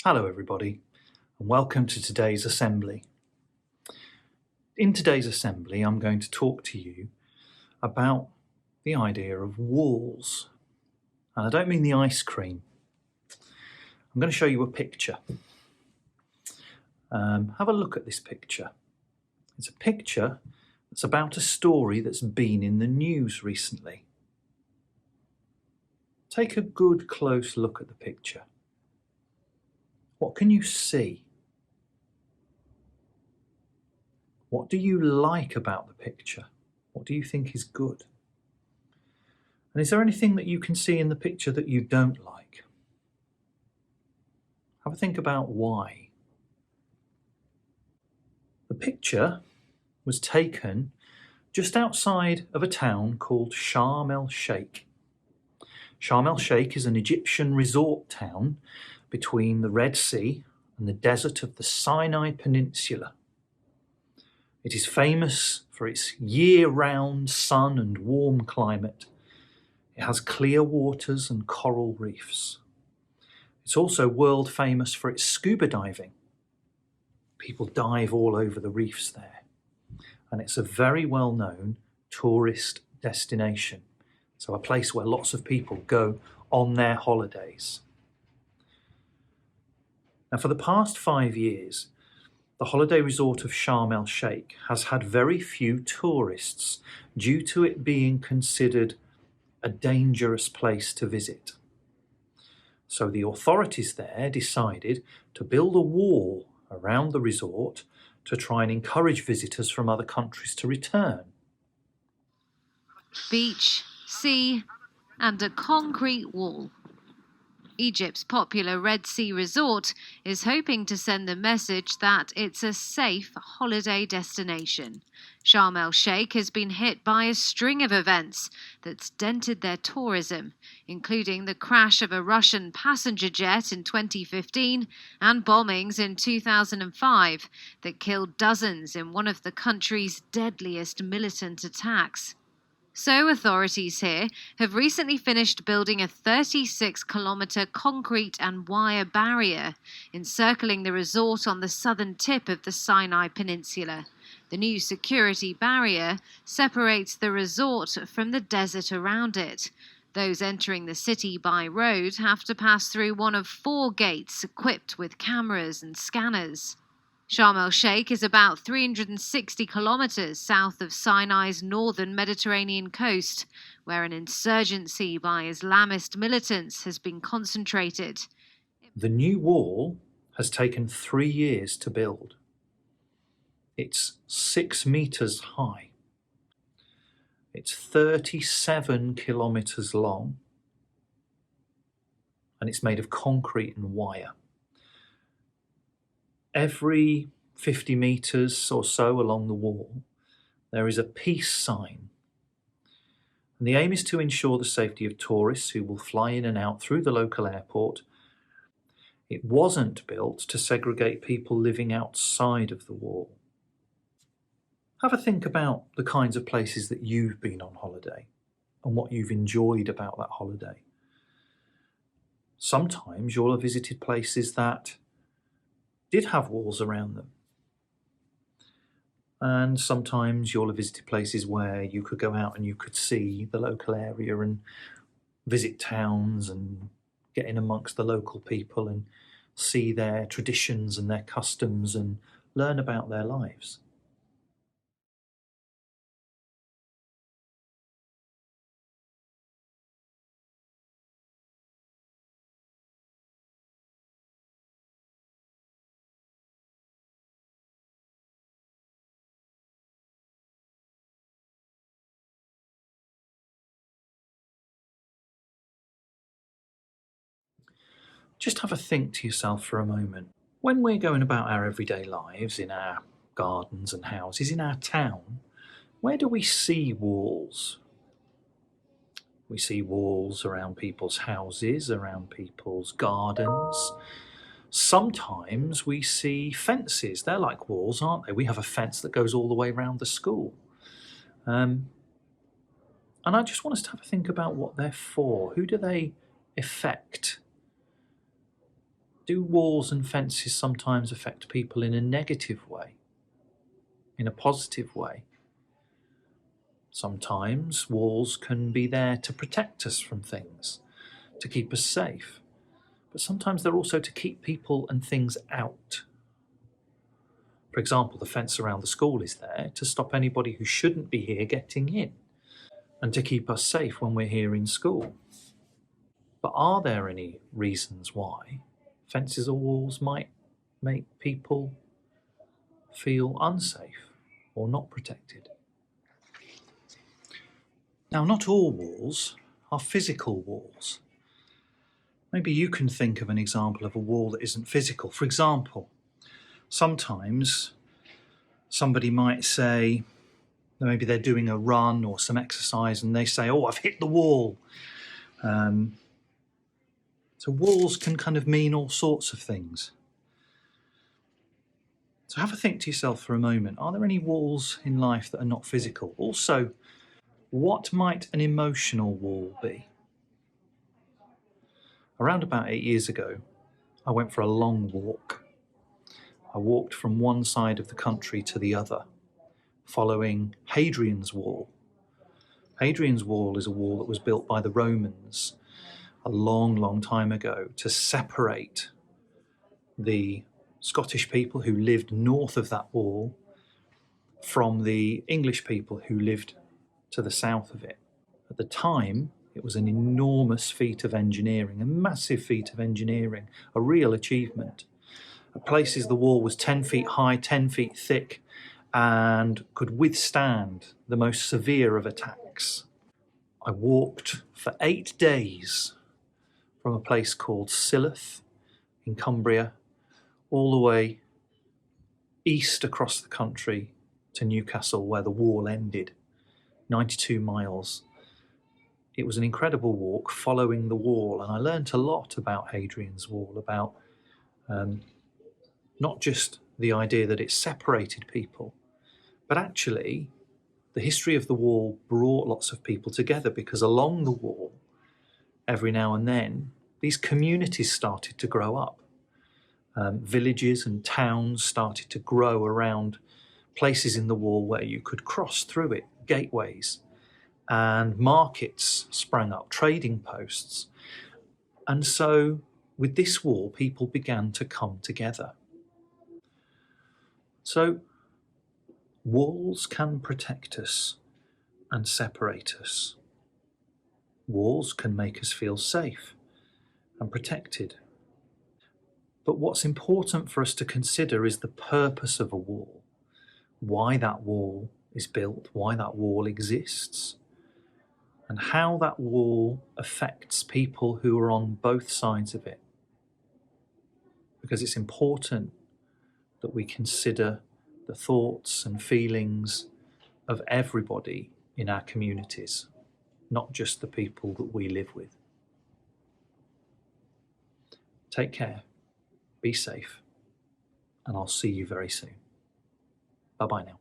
Hello everybody and welcome to today's assembly. In today's assembly I'm going to talk to you about the idea of walls. And I don't mean the ice cream. I'm going to show you a picture. Have a look at this picture. It's a picture that's about a story that's been in the news recently. Take a good close look at the picture. What can you see? What do you like about the picture? What do you think is good? And is there anything that you can see in the picture that you don't like? Have a think about why. The picture was taken just outside of a town called Sharm el-Sheikh. Sharm el-Sheikh is an Egyptian resort town between the Red Sea and the desert of the Sinai Peninsula. It is famous for its year-round sun and warm climate. It has clear waters and coral reefs. It's also world famous for its scuba diving. People dive all over the reefs there. And it's a very well-known tourist destination. So a place where lots of people go on their holidays. Now, for the past 5 years, the holiday resort of Sharm el-Sheikh has had very few tourists due to it being considered a dangerous place to visit. So the authorities there decided to build a wall around the resort to try and encourage visitors from other countries to return. Beach, sea, and a concrete wall. Egypt's popular Red Sea resort is hoping to send the message that it's a safe holiday destination. Sharm el-Sheikh has been hit by a string of events that's dented their tourism, including the crash of a Russian passenger jet in 2015 and bombings in 2005 that killed dozens in one of the country's deadliest militant attacks. So authorities here have recently finished building a 36-kilometre concrete and wire barrier encircling the resort on the southern tip of the Sinai Peninsula. The new security barrier separates the resort from the desert around it. Those entering the city by road have to pass through one of 4 gates equipped with cameras and scanners. Sharm el-Sheikh is about 360 kilometres south of Sinai's northern Mediterranean coast, where an insurgency by Islamist militants has been concentrated. The new wall has taken 3 years to build. It's 6 metres high. It's 37 kilometres long, and it's made of concrete and wire. Every 50 metres or so along the wall, there is a peace sign. And the aim is to ensure the safety of tourists who will fly in and out through the local airport. It wasn't built to segregate people living outside of the wall. Have a think about the kinds of places that you've been on holiday and what you've enjoyed about that holiday. Sometimes you'll have visited places that did have walls around them. And sometimes you'll have visited places where you could go out and you could see the local area and visit towns and get in amongst the local people and see their traditions and their customs and learn about their lives. Just have a think to yourself for a moment. When we're going about our everyday lives in our gardens and houses in our town, where do we see walls? We see walls around people's houses, around people's gardens. Sometimes we see fences. They're like walls, aren't they? We have a fence that goes all the way around the school. And I just want us to have a think about what they're for. Who do they affect? Do walls and fences sometimes affect people in a negative way, in a positive way? Sometimes walls can be there to protect us from things, to keep us safe, but sometimes they're also to keep people and things out. For example, the fence around the school is there to stop anybody who shouldn't be here getting in, and to keep us safe when we're here in school. But are there any reasons why fences or walls might make people feel unsafe or not protected? Now, not all walls are physical walls. Maybe you can think of an example of a wall that isn't physical. For example, sometimes somebody might say, maybe they're doing a run or some exercise and they say, "Oh, I've hit the wall." So walls can kind of mean all sorts of things. So have a think to yourself for a moment. Are there any walls in life that are not physical? Also, what might an emotional wall be? Around about 8 years ago, I went for a long walk. I walked from one side of the country to the other, following Hadrian's Wall. Hadrian's Wall is a wall that was built by the Romans a long, long time ago to separate the Scottish people who lived north of that wall from the English people who lived to the south of it. At the time, it was an enormous feat of engineering, a massive feat of engineering, a real achievement. At places, the wall was 10 feet high, 10 feet thick, and could withstand the most severe of attacks. I walked for 8 days from a place called Silloth in Cumbria, all the way east across the country to Newcastle, where the wall ended, 92 miles. It was an incredible walk following the wall, and I learned a lot about Hadrian's Wall, about not just the idea that it separated people, but actually the history of the wall brought lots of people together, because along the wall, every now and then, these communities started to grow up. Villages and towns started to grow around places in the wall where you could cross through it, gateways, and markets sprang up, trading posts. And so with this wall, people began to come together. So walls can protect us and separate us. Walls can make us feel safe and protected. But what's important for us to consider is the purpose of a wall, why that wall is built, why that wall exists, and how that wall affects people who are on both sides of it. Because it's important that we consider the thoughts and feelings of everybody in our communities, not just the people that we live with. Take care, be safe, and I'll see you very soon. Bye-bye now.